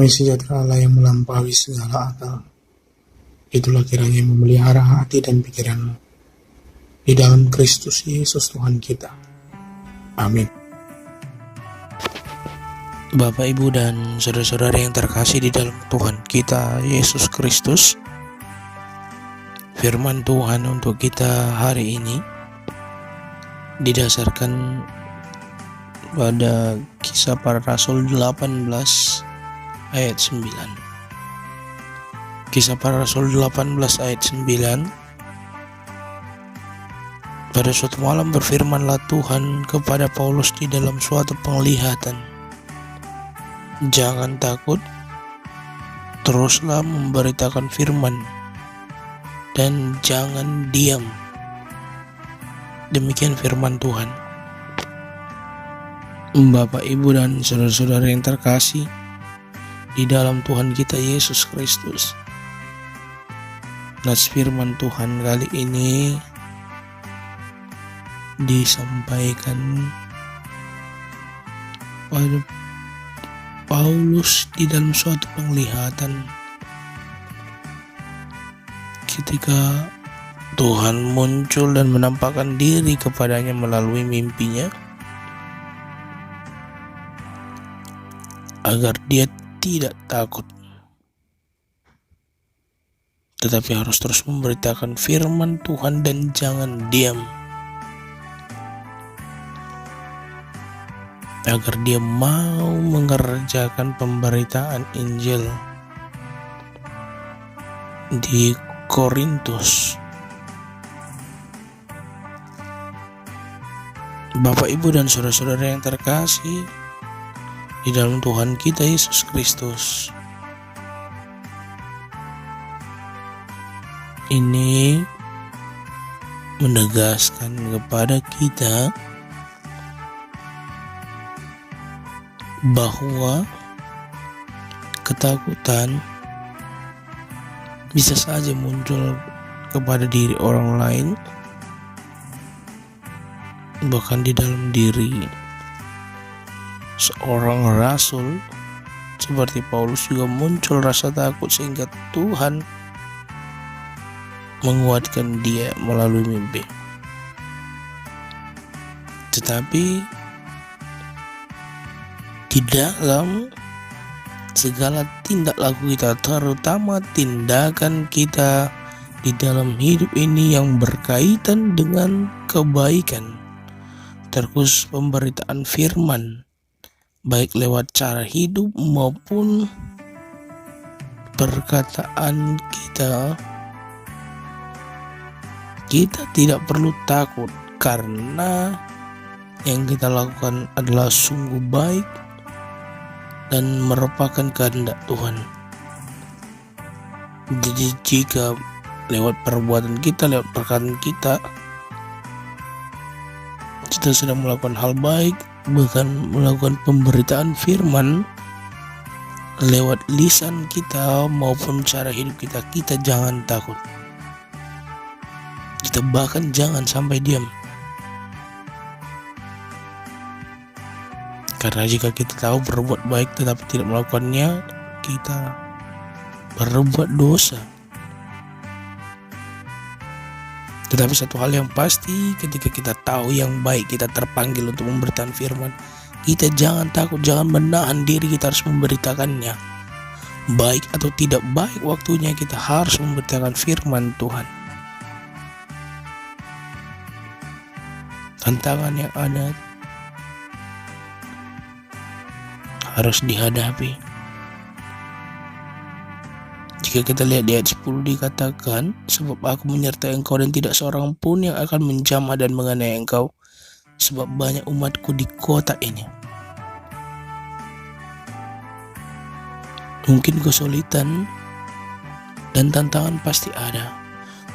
Damai sejahtera Allah yang melampaui segala akal, itulah kiranya yang memelihara hati dan pikiranmu di dalam Kristus Yesus Tuhan kita. Amin. Bapak, Ibu, dan saudara-saudara yang terkasih di dalam Tuhan kita Yesus Kristus, firman Tuhan untuk kita hari ini didasarkan pada Kisah Para Rasul 18 ayat 9. Kisah Para Rasul 18 ayat 9. Pada suatu malam berfirmanlah Tuhan kepada Paulus di dalam suatu penglihatan, "Jangan takut, teruslah memberitakan firman dan jangan diam." Demikian firman Tuhan. Bapak, Ibu, dan saudara-saudara yang terkasih di dalam Tuhan kita Yesus Kristus, nas firman Tuhan kali ini disampaikan pada Paulus di dalam suatu penglihatan ketika Tuhan muncul dan menampakkan diri kepadanya melalui mimpinya agar dia tidak takut, tetapi harus terus memberitakan firman Tuhan dan jangan diam, agar dia mau mengerjakan pemberitaan Injil di Korintus. Bapak, Ibu, dan saudara-saudara yang terkasih di dalam Tuhan kita Yesus Kristus, ini menegaskan kepada kita bahwa ketakutan bisa saja muncul kepada diri orang lain, bahkan di dalam diri seorang rasul seperti Paulus juga muncul rasa takut, sehingga Tuhan menguatkan dia melalui mimpi. Tetapi di dalam segala tindak laku kita, terutama tindakan kita di dalam hidup ini yang berkaitan dengan kebaikan, terkhusus pemberitaan firman, baik lewat cara hidup maupun perkataan kita tidak perlu takut, karena yang kita lakukan adalah sungguh baik dan merupakan kehendak Tuhan. Jadi jika lewat perbuatan kita, lewat perkataan kita sedang melakukan hal baik, bahkan melakukan pemberitaan firman lewat lisan kita maupun cara hidup kita, kita jangan takut. Kita bahkan jangan sampai diam. Karena jika kita tahu berbuat baik tetapi tidak melakukannya, kita berbuat dosa. Tetapi satu hal yang pasti, ketika kita tahu yang baik, kita terpanggil untuk memberitakan firman, kita jangan takut, jangan menahan diri, kita harus memberitakannya. Baik atau tidak baik waktunya, kita harus memberitakan firman Tuhan. Tantangan yang ada harus dihadapi. Jika kita lihat di ayat 10 dikatakan, "Sebab aku menyertai engkau dan tidak seorang pun yang akan menjamah dan menganiaya engkau, sebab banyak umatku di kota ini." Mungkin kesulitan dan tantangan pasti ada,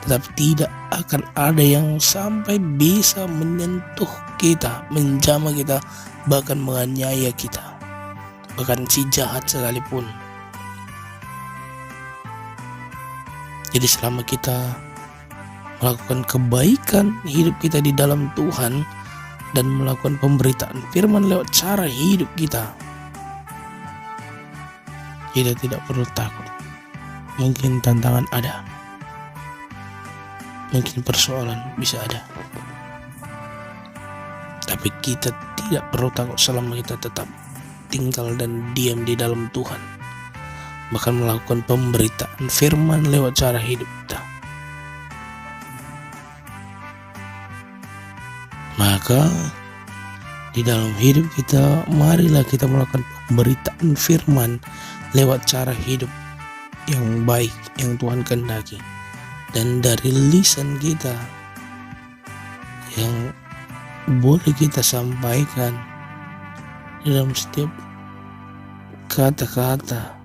tetapi tidak akan ada yang sampai bisa menyentuh kita, menjamah kita, bahkan menganiaya kita, bahkan si jahat sekalipun. Jadi selama kita melakukan kebaikan, hidup kita di dalam Tuhan, dan melakukan pemberitaan firman lewat cara hidup kita, Kita tidak perlu takut. Mungkin tantangan ada, mungkin persoalan bisa ada, tapi kita tidak perlu takut selama kita tetap tinggal dan diam di dalam Tuhan, bahkan melakukan pemberitaan firman lewat cara hidup kita. Maka di dalam hidup kita, marilah kita melakukan pemberitaan firman lewat cara hidup yang baik yang Tuhan kehendaki, dan dari lisan kita yang boleh kita sampaikan di dalam setiap kata-kata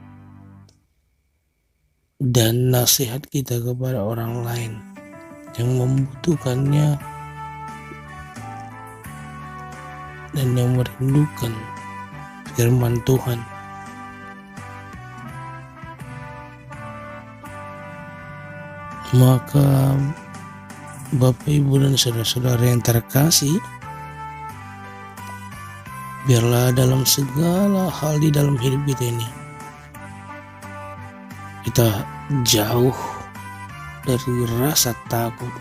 dan nasihat kita kepada orang lain yang membutuhkannya dan yang merindukan firman Tuhan. Maka Bapak, Ibu, dan saudara-saudara yang terkasih, biarlah dalam segala hal di dalam hidup kita ini, kita jauh dari rasa takut,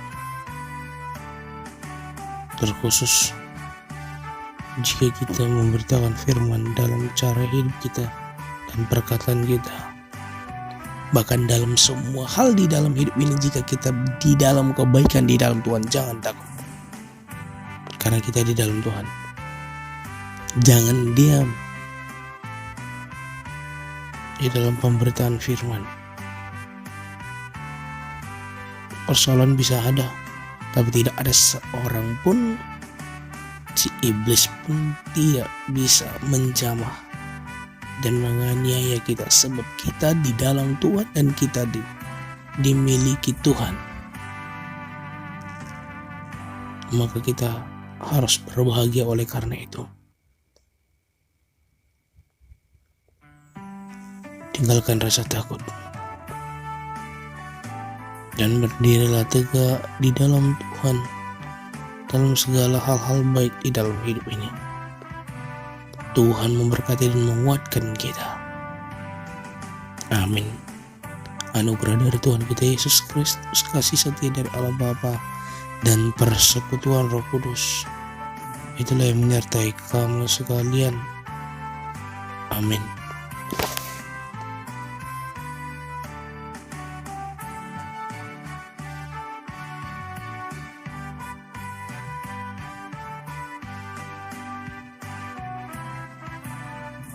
terkhusus jika kita memberitakan firman dalam cara hidup kita dan perkataan kita. Bahkan dalam semua hal di dalam hidup ini, jika kita di dalam kebaikan di dalam Tuhan, jangan takut, karena kita di dalam Tuhan. Jangan diam di dalam pemberitaan firman. Persoalan bisa ada, tapi tidak ada seorang pun, si iblis pun tidak bisa menjamah dan menganiaya kita, sebab kita di dalam Tuhan dan kita dimiliki Tuhan. Maka kita harus berbahagia oleh karena itu. Tinggalkan rasa takut dan berdirilah tegak di dalam Tuhan dalam segala hal-hal baik di dalam hidup ini. Tuhan memberkati dan menguatkan kita. Amin. Anugerah dari Tuhan kita Yesus Kristus, kasih setia dari Allah Bapa, dan persekutuan Roh Kudus, itulah yang menyertai kamu sekalian. Amin.